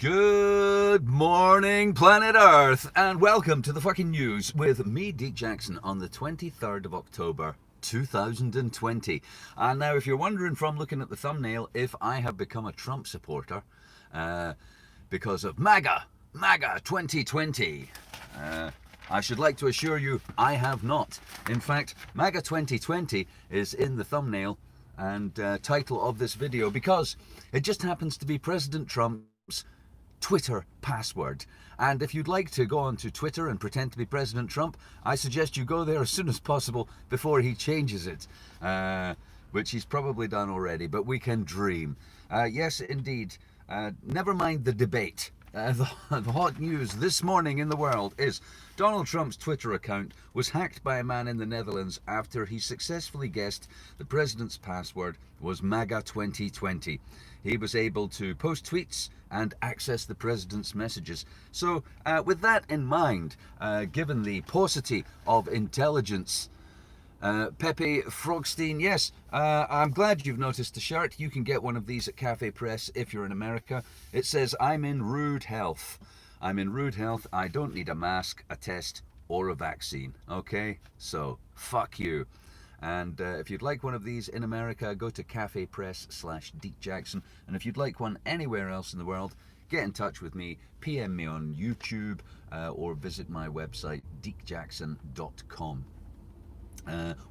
Good morning, planet Earth, and welcome to the fucking news with me, Deke Jackson, on the 23rd of October, 2020. And now, if you're wondering from looking at the thumbnail if I have become a Trump supporter because of MAGA 2020, I should like to assure you I have not. In fact, MAGA 2020 is in the thumbnail and title of this video because it just happens to be President Trump's Twitter password. And if you'd like to go onto Twitter and pretend to be President Trump, I suggest you go there as soon as possible before he changes it, which he's probably done already, but we can dream. Yes, indeed. Never mind the debate. The hot news this morning in the world is Donald Trump's Twitter account was hacked by a man in the Netherlands after he successfully guessed the president's password was MAGA 2020. He was able to post tweets and access the president's messages. So with that in mind, given the paucity of intelligence, Pepe Frogstein, yes, I'm glad you've noticed the shirt. You can get one of these at Cafe Press if you're in America. It says, "I'm in rude health. I'm in rude health. I don't need a mask, a test, or a vaccine." Okay, so fuck you. And if you'd like one of these in America, go to Cafe Press/Deke Jackson. And if you'd like one anywhere else in the world, get in touch with me, PM me on YouTube, or visit my website, dekejackson.com.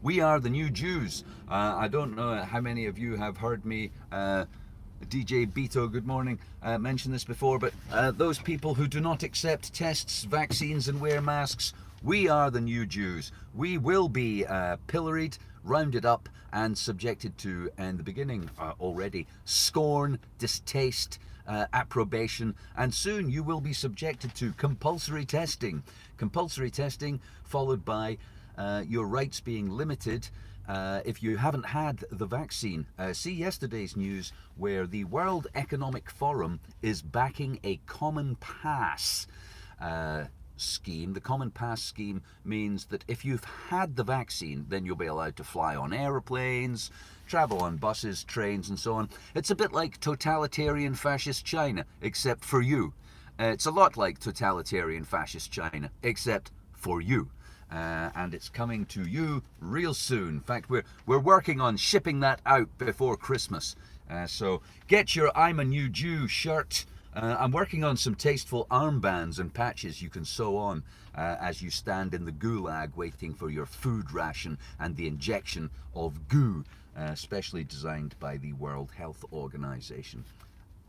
We are the new Jews. I don't know how many of you have heard me, DJ Beto, good morning, mention this before, but those people who do not accept tests, vaccines and wear masks, we are the new Jews. We will be pilloried, rounded up and subjected to, in the beginning already, scorn, distaste, approbation, and soon you will be subjected to compulsory testing. Compulsory testing followed by your rights being limited if you haven't had the vaccine. See yesterday's news where the World Economic Forum is backing a common pass scheme. The common pass scheme means that if you've had the vaccine, then you'll be allowed to fly on aeroplanes, travel on buses, trains and so on. It's a bit like totalitarian fascist China, except for you. It's a lot like totalitarian fascist China, except for you. And it's coming to you real soon. In fact, we're working on shipping that out before Christmas. So get your "I'm a New Jew" shirt. I'm working on some tasteful armbands and patches you can sew on as you stand in the gulag waiting for your food ration and the injection of goo, specially designed by the World Health Organization.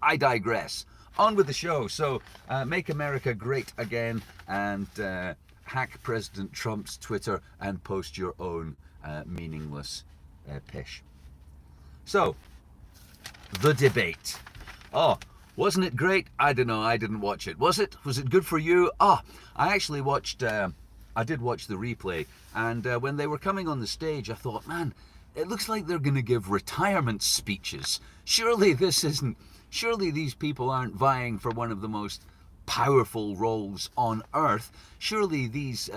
I digress. On with the show. So make America great again and hack President Trump's Twitter and post your own meaningless pish. So, the debate. Oh, wasn't it great? I don't know, I didn't watch it. Was it? Was it good for you? I actually watched, I did watch the replay, and when they were coming on the stage, I thought, man, it looks like they're going to give retirement speeches. Surely these people aren't vying for one of the most powerful roles on earth. Surely these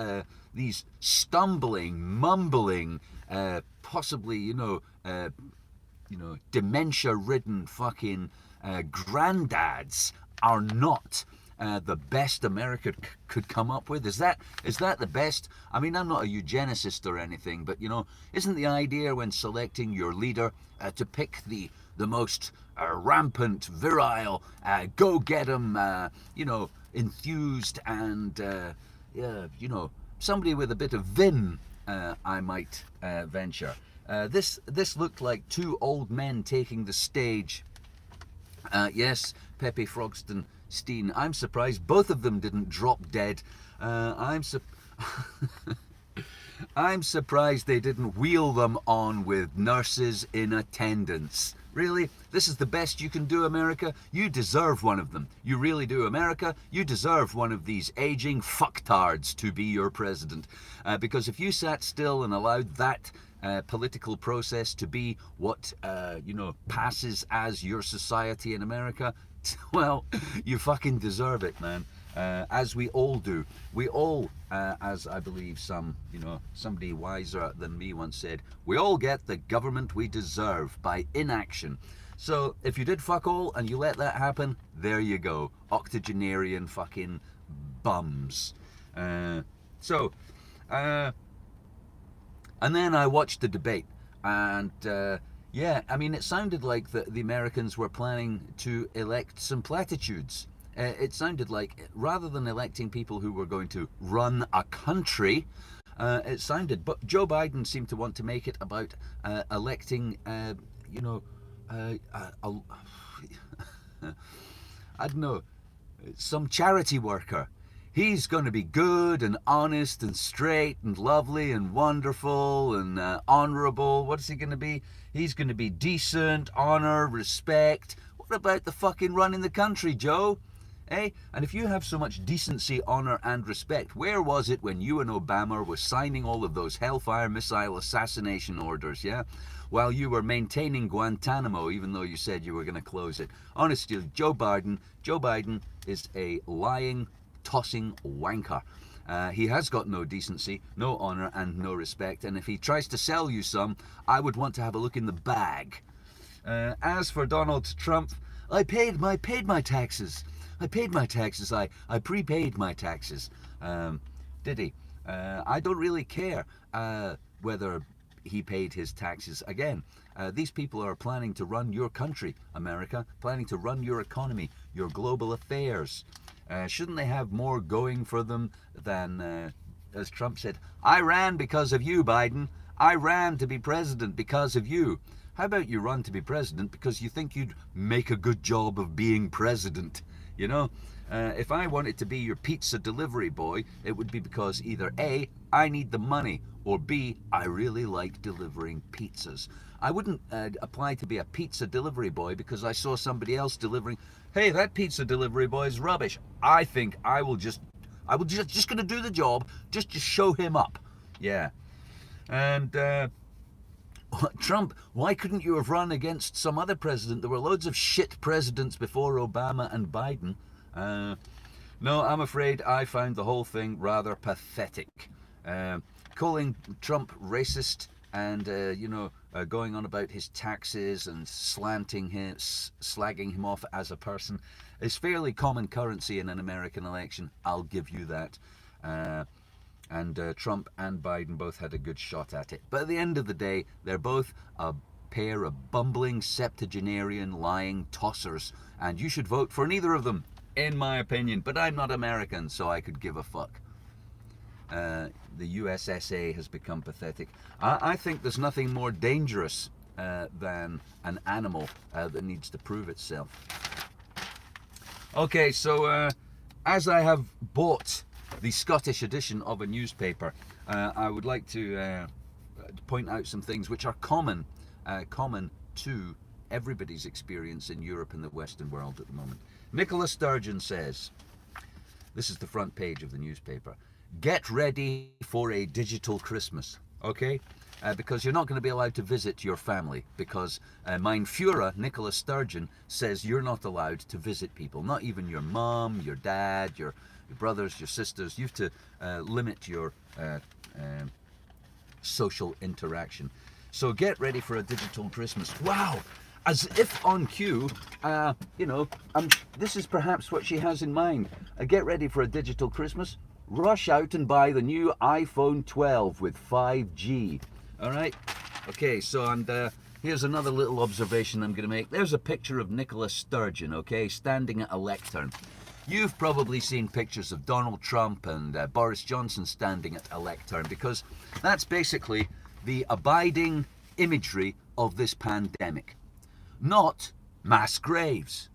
stumbling, mumbling, possibly, dementia-ridden fucking granddads are not the best America could come up with. Is that the best? I mean, I'm not a eugenicist or anything, but isn't the idea when selecting your leader to pick the most rampant, virile, go-get-em, enthused and, somebody with a bit of vim, I might venture. This looked like two old men taking the stage. Yes, Pepe Frogstein, I'm surprised both of them didn't drop dead. I'm surprised they didn't wheel them on with nurses in attendance. Really? This is the best you can do, America? You deserve one of them. You really do, America. You deserve one of these aging fucktards to be your president. Because if you sat still and allowed that political process to be what, passes as your society in America, well, you fucking deserve it, man. As we all do. We all, as I believe somebody wiser than me once said, we all get the government we deserve by inaction. So if you did fuck all and you let that happen, there you go. Octogenarian fucking bums. So, and then I watched the debate, and yeah, I mean, it sounded like the Americans were planning to elect some platitudes. It sounded like, rather than electing people who were going to run a country, it sounded, but Joe Biden seemed to want to make it about electing, you know, I don't know, some charity worker. He's going to be good and honest and straight and lovely and wonderful and honorable. What is he going to be? He's going to be decent, honor, respect. What about the fucking running the country, Joe? Eh? And if you have so much decency, honor and respect, where was it when you and Obama were signing all of those Hellfire missile assassination orders, yeah? While you were maintaining Guantanamo, even though you said you were going to close it. Honestly, Joe Biden is a lying, tossing wanker. He has got no decency, no honor and no respect, and if he tries to sell you some, I would want to have a look in the bag. As for Donald Trump, I paid my taxes. I paid my taxes. I prepaid my taxes. Did he? I don't really care whether he paid his taxes. Again, these people are planning to run your country, America, planning to run your economy, your global affairs. Shouldn't they have more going for them than, as Trump said, I ran because of you, Biden. I ran to be president because of you. How about you run to be president because you think you'd make a good job of being president? You know, if I wanted to be your pizza delivery boy, it would be because either A, I need the money, or B, I really like delivering pizzas. I wouldn't apply to be a pizza delivery boy because I saw somebody else delivering. Hey, that pizza delivery boy is rubbish. I think I will just going to do the job just to show him up. Yeah. And Trump, why couldn't you have run against some other president? There were loads of shit presidents before Obama and Biden. No, I'm afraid I found the whole thing rather pathetic. Calling Trump racist and, going on about his taxes and slagging him off as a person is fairly common currency in an American election. I'll give you that. And Trump and Biden both had a good shot at it. But at the end of the day, they're both a pair of bumbling, septuagenarian, lying tossers. And you should vote for neither of them, in my opinion. But I'm not American, so I could give a fuck. The USSA has become pathetic. I think there's nothing more dangerous than an animal that needs to prove itself. Okay, so as I have bought the Scottish edition of a newspaper, I would like to point out some things which are common to everybody's experience in Europe and the Western world at the moment. Nicola Sturgeon says, this is the front page of the newspaper, get ready for a digital Christmas, okay? Because you're not going to be allowed to visit your family, because Mein Führer, Nicola Sturgeon, says you're not allowed to visit people, not even your mom, your dad, your brothers, your sisters. You have to limit your social interaction. So get ready for a digital Christmas. Wow! As if on cue, this is perhaps what she has in mind. Get ready for a digital Christmas. Rush out and buy the new iPhone 12 with 5G. All right? Okay, so here's another little observation I'm going to make. There's a picture of Nicola Sturgeon, okay, standing at a lectern. You've probably seen pictures of Donald Trump and Boris Johnson standing at a lectern, because that's basically the abiding imagery of this pandemic. Not mass graves,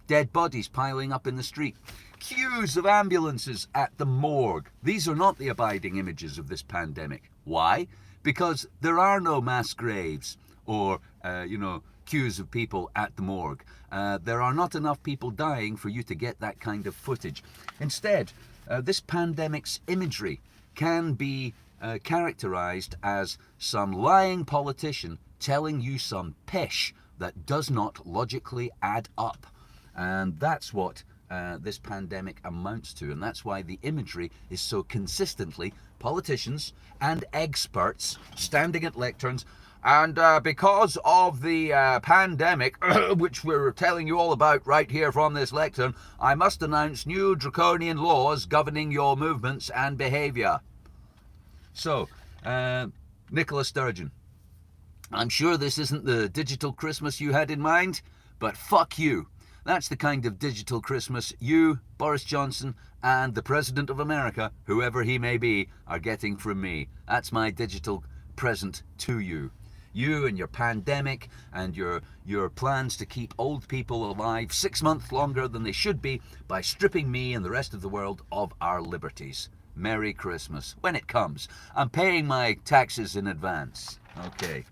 dead bodies piling up in the street, queues of ambulances at the morgue. These are not the abiding images of this pandemic. Why? Because there are no mass graves or, queues of people at the morgue. There are not enough people dying for you to get that kind of footage. Instead, this pandemic's imagery can be characterized as some lying politician telling you some pish that does not logically add up. And that's what this pandemic amounts to, and that's why the imagery is so consistently politicians and experts standing at lecterns. And because of the pandemic, which we're telling you all about right here from this lectern, I must announce new draconian laws governing your movements and behaviour. So, Nicola Sturgeon, I'm sure this isn't the digital Christmas you had in mind, but fuck you. That's the kind of digital Christmas you, Boris Johnson, and the President of America, whoever he may be, are getting from me. That's my digital present to you. You and your pandemic and your plans to keep old people alive 6 months longer than they should be by stripping me and the rest of the world of our liberties. Merry Christmas. When it comes. I'm paying my taxes in advance. Okay.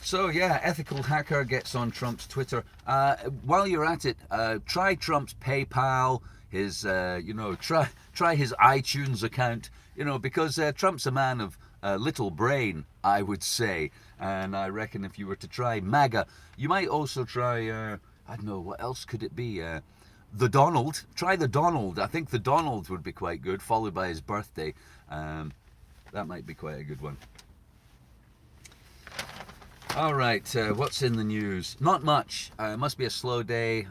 So yeah, ethical hacker gets on Trump's Twitter. While you're at it, try Trump's PayPal, his try his iTunes account. Because Trump's a man of little brain, I would say. And I reckon if you were to try MAGA, you might also try, I don't know, what else could it be? The Donald. Try the Donald. I think the Donald would be quite good, followed by his birthday. That might be quite a good one. All right, what's in the news? Not much. Must be a slow day.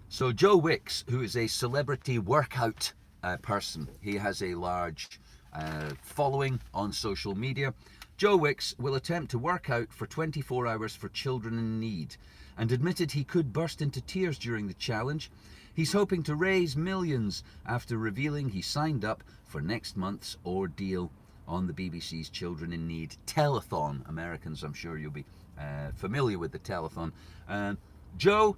So Joe Wicks, who is a celebrity workout person. He has a large following on social media. Joe Wicks will attempt to work out for 24 hours for children in need and admitted he could burst into tears during the challenge. He's hoping to raise millions after revealing he signed up for next month's ordeal on the BBC's Children in Need telethon. Americans, I'm sure you'll be familiar with the telethon. Joe,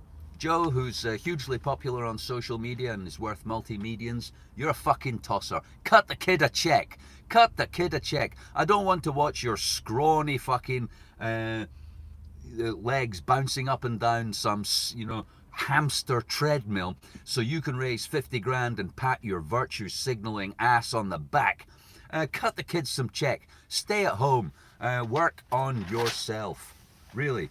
who's hugely popular on social media and is worth multi-millions, you're a fucking tosser. Cut the kid a check. Cut the kid a check. I don't want to watch your scrawny fucking legs bouncing up and down some, hamster treadmill so you can raise 50 grand and pat your virtue signaling ass on the back. Cut the kids some check. Stay at home. Work on yourself. Really.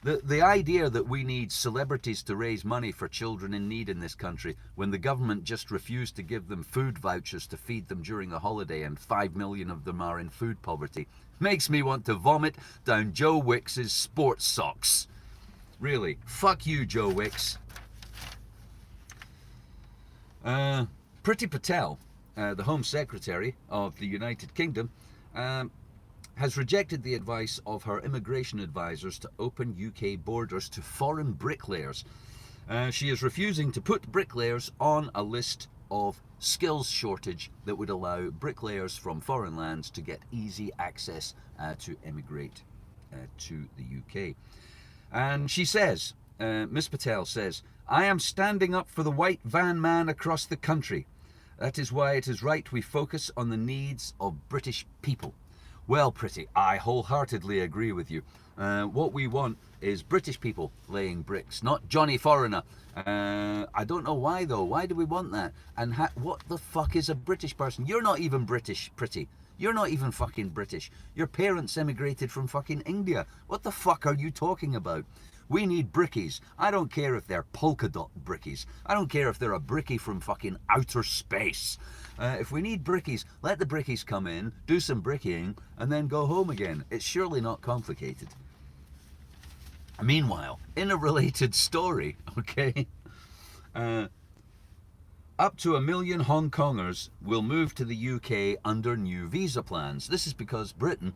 The idea that we need celebrities to raise money for children in need in this country when the government just refused to give them food vouchers to feed them during the holiday and 5 million of them are in food poverty makes me want to vomit down Joe Wicks's sports socks. Really. Fuck you, Joe Wicks. Priti Patel, the Home Secretary of the United Kingdom, has rejected the advice of her immigration advisors to open UK borders to foreign bricklayers. She is refusing to put bricklayers on a list of skills shortage that would allow bricklayers from foreign lands to get easy access to immigrate to the UK. And she says, Miss Patel says, I am standing up for the white van man across the country. That is why it is right we focus on the needs of British people. Well, Priti, I wholeheartedly agree with you. What we want is British people laying bricks, not Johnny Foreigner. I don't know why, though. Why do we want that? And what the fuck is a British person? You're not even British, Priti. You're not even fucking British. Your parents emigrated from fucking India. What the fuck are you talking about? We need brickies. I don't care if they're polka dot brickies. I don't care if they're a brickie from fucking outer space. If we need brickies, let the brickies come in, do some brickying, and then go home again. It's surely not complicated. Meanwhile, in a related story, okay, up to 1 million Hong Kongers will move to the UK under new visa plans. This is because Britain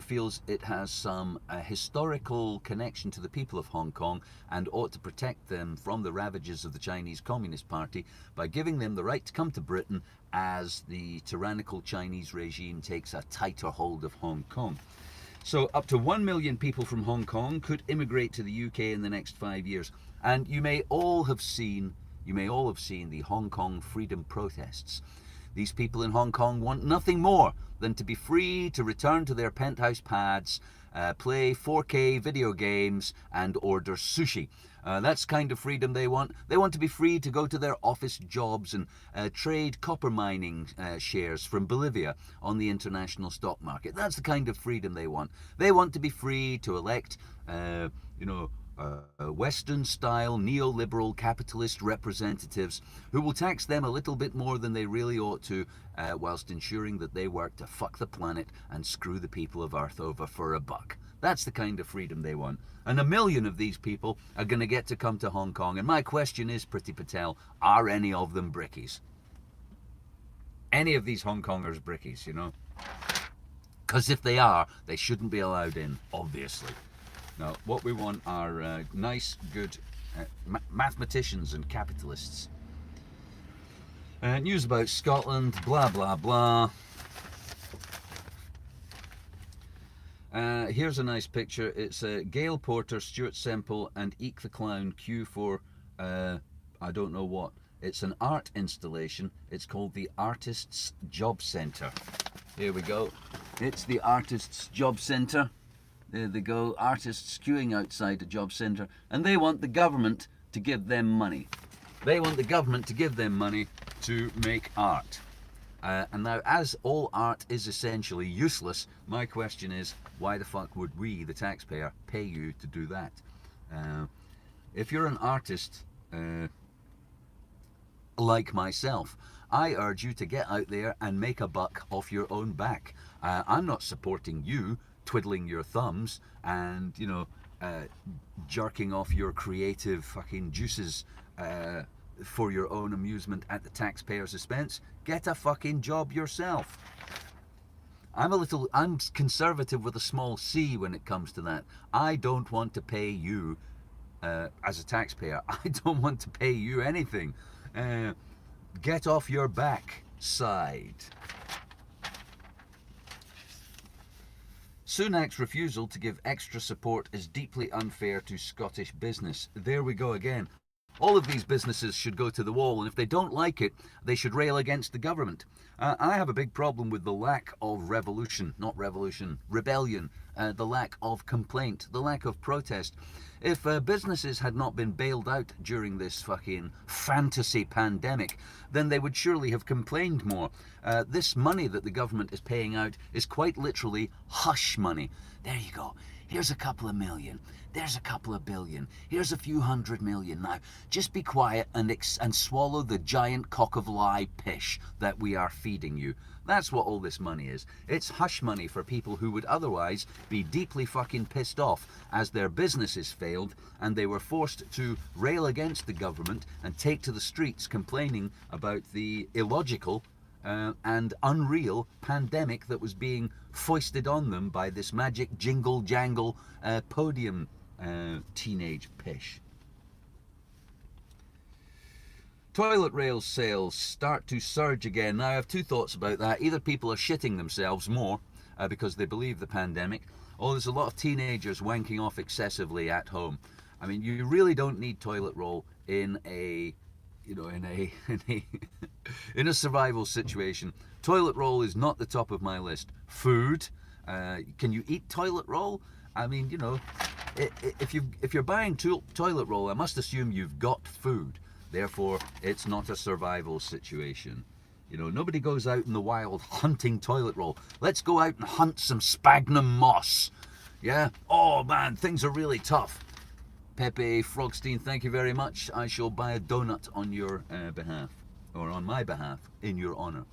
feels it has some historical connection to the people of Hong Kong and ought to protect them from the ravages of the Chinese Communist Party by giving them the right to come to Britain as the tyrannical Chinese regime takes a tighter hold of Hong Kong. So up to 1 million people from Hong Kong could immigrate to the UK in the next 5 years. And you may all have seen the Hong Kong freedom protests. These people in Hong Kong want nothing more than to be free to return to their penthouse pads, play 4K video games, and order sushi. That's kind of freedom they want. They want to be free to go to their office jobs and trade copper mining shares from Bolivia on the international stock market. That's the kind of freedom they want. They want to be free to elect, Western-style neoliberal capitalist representatives who will tax them a little bit more than they really ought to, whilst ensuring that they work to fuck the planet and screw the people of Earth over for a buck. That's the kind of freedom they want. And 1 million of these people are going to get to come to Hong Kong. And my question is, Priti Patel, are any of them brickies? Any of these Hong Kongers brickies, you know? Because if they are, they shouldn't be allowed in, obviously. Now, what we want are nice, good mathematicians and capitalists. News about Scotland, blah, blah, blah. Here's a nice picture. It's Gail Porter, Stuart Semple, and Eek the Clown queue for, I don't know what. It's an art installation. It's called the Artists' Job Centre. Here we go. It's the Artists' Job Centre. There they go, artists queuing outside a job centre, and they want the government to give them money. They want the government to give them money to make art. And now, as all art is essentially useless, my question is, why the fuck would we, the taxpayer, pay you to do that? If you're an artist, like myself, I urge you to get out there and make a buck off your own back. I'm not supporting you twiddling your thumbs and, you know, jerking off your creative fucking juices for your own amusement at the taxpayer's expense. Get a fucking job yourself. I'm conservative with a small c when it comes to that. I don't want to pay you as a taxpayer. I don't want to pay you anything. Get off your back side. Sunak's refusal to give extra support is deeply unfair to Scottish business. There we go again. All of these businesses should go to the wall, and if they don't like it, they should rail against the government. I have a big problem with the lack of rebellion, the lack of complaint, the lack of protest. If businesses had not been bailed out during this fucking fantasy pandemic, then they would surely have complained more. This money that the government is paying out is quite literally hush money. There you go. Here's a couple of million. There's a couple of billion. Here's a few 100 million. Now, just be quiet and swallow the giant cock of lie pish that we are feeding you. That's what all this money is. It's hush money for people who would otherwise be deeply fucking pissed off as their businesses failed and they were forced to rail against the government and take to the streets complaining about the illogical and unreal pandemic that was being foisted on them by this magic jingle jangle podium teenage pish. Toilet rail sales start to surge again. Now I have two thoughts about that. Either people are shitting themselves more because they believe the pandemic, or there's a lot of teenagers wanking off excessively at home. I mean, you really don't need toilet roll in a in a survival situation. Toilet roll is not the top of my list. Food, can you eat toilet roll? I mean, you know, if you're buying toilet roll, I must assume you've got food. Therefore, it's not a survival situation. You know, nobody goes out in the wild hunting toilet roll. Let's go out and hunt some sphagnum moss. Yeah? Oh man, things are really tough. Pepe Frogstein, thank you very much. I shall buy a donut on your behalf, or on my behalf, in your honor.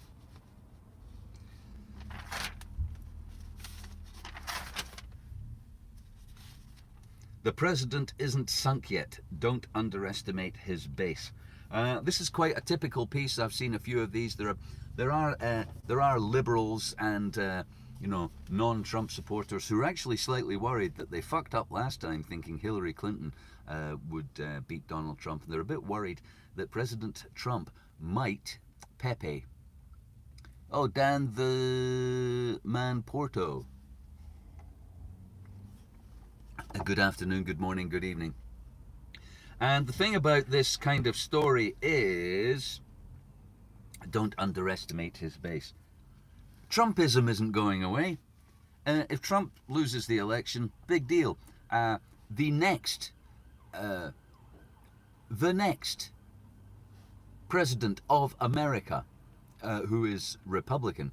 The president isn't sunk yet. Don't underestimate his base. This is quite a typical piece. I've seen a few of these. There are liberals and you know, non-Trump supporters who are actually slightly worried that they fucked up last time, thinking Hillary Clinton would beat Donald Trump, and they're a bit worried that President Trump might Pepe. Oh, Dan the Man Porto. Good afternoon, good morning, good evening. And the thing about this kind of story is, don't underestimate his base. Trumpism isn't going away. If Trump loses the election, big deal. The next president of America, who is Republican,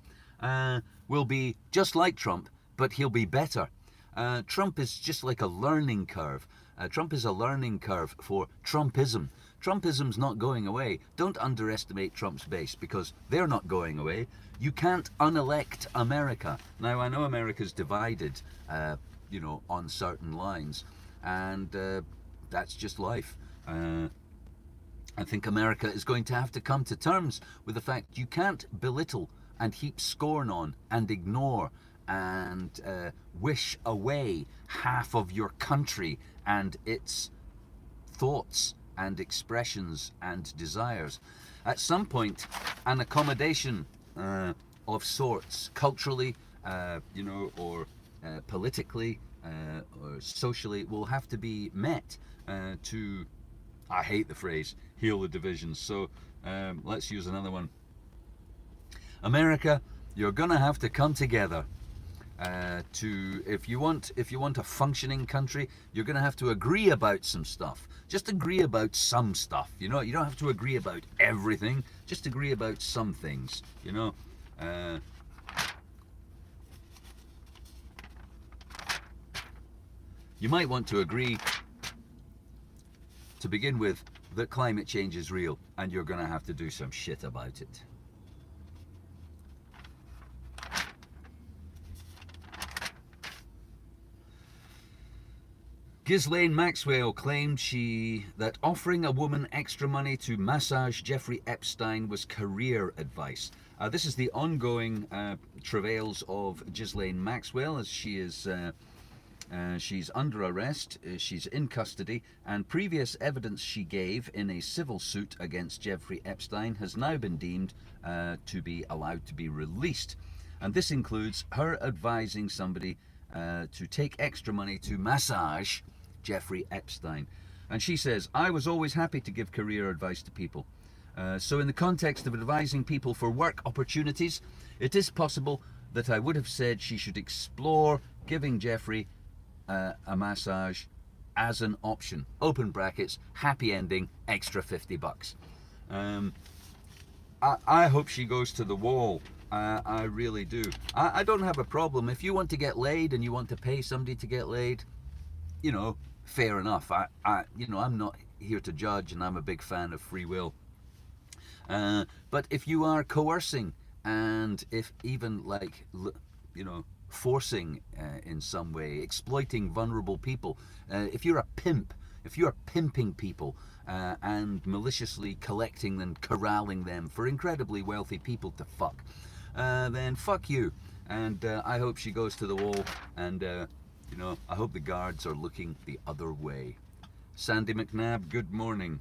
will be just like Trump, but he'll be better. Trump is just like a learning curve. Trump is a learning curve for Trumpism. Trumpism's not going away. Don't underestimate Trump's base, because they're not going away. You can't unelect America. Now, I know America's divided, on certain lines, and that's just life. I think America is going to have to come to terms with the fact you can't belittle and heap scorn on and ignore and wish away half of your country and its thoughts and expressions and desires. At some point, an accommodation of sorts, culturally, or politically, or socially, will have to be met to, I hate the phrase, heal the divisions. So let's use another one. America, you're gonna have to come together if you want a functioning country. You're gonna have to agree about some stuff. Just agree about some stuff. You don't have to agree about everything. Just agree about some things. You might want to agree, to begin with, that climate change is real, and you're going to have to do some shit about it. Ghislaine Maxwell claimed that offering a woman extra money to massage Jeffrey Epstein was career advice. This is the ongoing travails of Ghislaine Maxwell, as she is she's under arrest, she's in custody, and previous evidence she gave in a civil suit against Jeffrey Epstein has now been deemed to be allowed to be released. And this includes her advising somebody to take extra money to massage Jeffrey Epstein. And she says, "I was always happy to give career advice to people. So in the context of advising people for work opportunities, it is possible that I would have said she should explore giving Jeffrey a massage as an option. Open brackets, happy ending, extra $50. I hope she goes to the wall. I really do. I don't have a problem. If you want to get laid and you want to pay somebody to get laid, fair enough. I'm not here to judge, and I'm a big fan of free will. But if you are coercing, and if even forcing in some way, exploiting vulnerable people, if you're a pimp, if you're pimping people and maliciously collecting and corralling them for incredibly wealthy people to fuck, then fuck you. And I hope she goes to the wall, and I hope the guards are looking the other way. Sandy McNabb, good morning.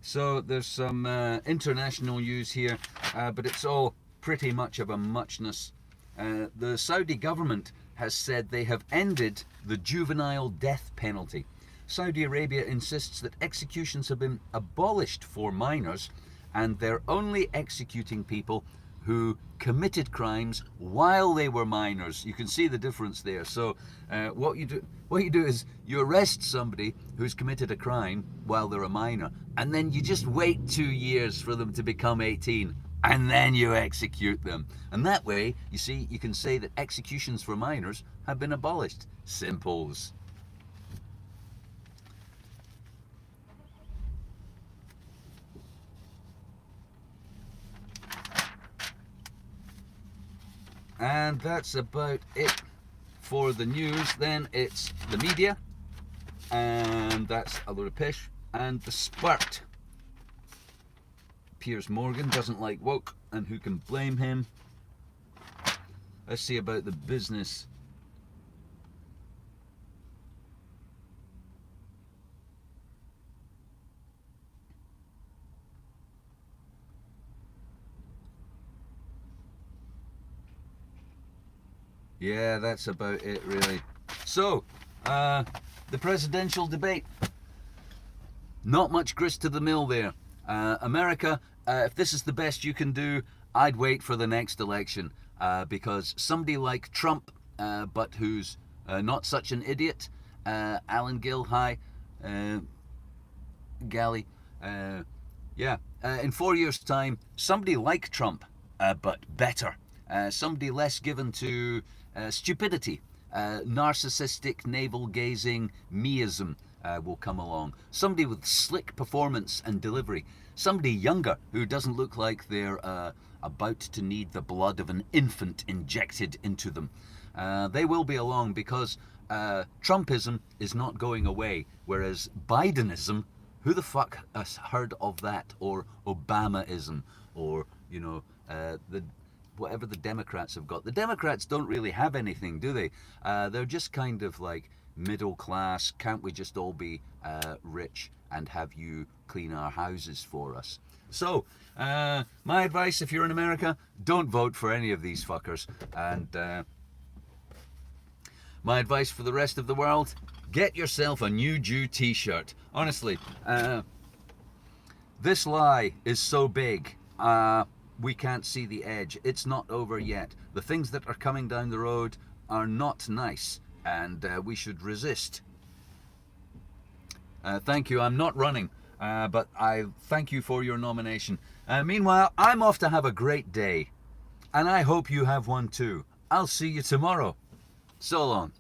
So there's some international news here, but it's all pretty much of a muchness. The Saudi government has said they have ended the juvenile death penalty. Saudi Arabia insists that executions have been abolished for minors, and they're only executing people who committed crimes while they were minors. You can see the difference there. So what you do is you arrest somebody who's committed a crime while they're a minor, and then you just wait 2 years for them to become 18, and then you execute them. And that way, you see, you can say that executions for minors have been abolished. Simples. And that's about it for the news. Then it's the media, and that's a load of pish. And the Spurt. Piers Morgan doesn't like woke, and who can blame him? Let's see about the business. Yeah, that's about it, really. So, the presidential debate. Not much grist to the mill there. America, if this is the best you can do, I'd wait for the next election, because somebody like Trump, but who's Not Such an Idiot, Alan Gill, hi, Galley. Yeah, in 4 years' time, somebody like Trump, but better. Somebody less given to stupidity, narcissistic, navel-gazing meism will come along. Somebody with slick performance and delivery. Somebody younger who doesn't look like they're about to need the blood of an infant injected into them. They will be along because Trumpism is not going away, whereas Bidenism, who the fuck has heard of that? Or Obamaism, or, you know, whatever the Democrats have got. The Democrats don't really have anything, do they? They're just kind of like middle class. Can't we just all be rich and have you clean our houses for us? So, my advice, if you're in America, don't vote for any of these fuckers. And my advice for the rest of the world, get yourself a New Jew t-shirt. Honestly, this lie is so big, we can't see the edge. It's not over yet. The things that are coming down the road are not nice, and we should resist. Thank you. I'm not running, but I thank you for your nomination. Meanwhile, I'm off to have a great day, and I hope you have one too. I'll see you tomorrow. So long.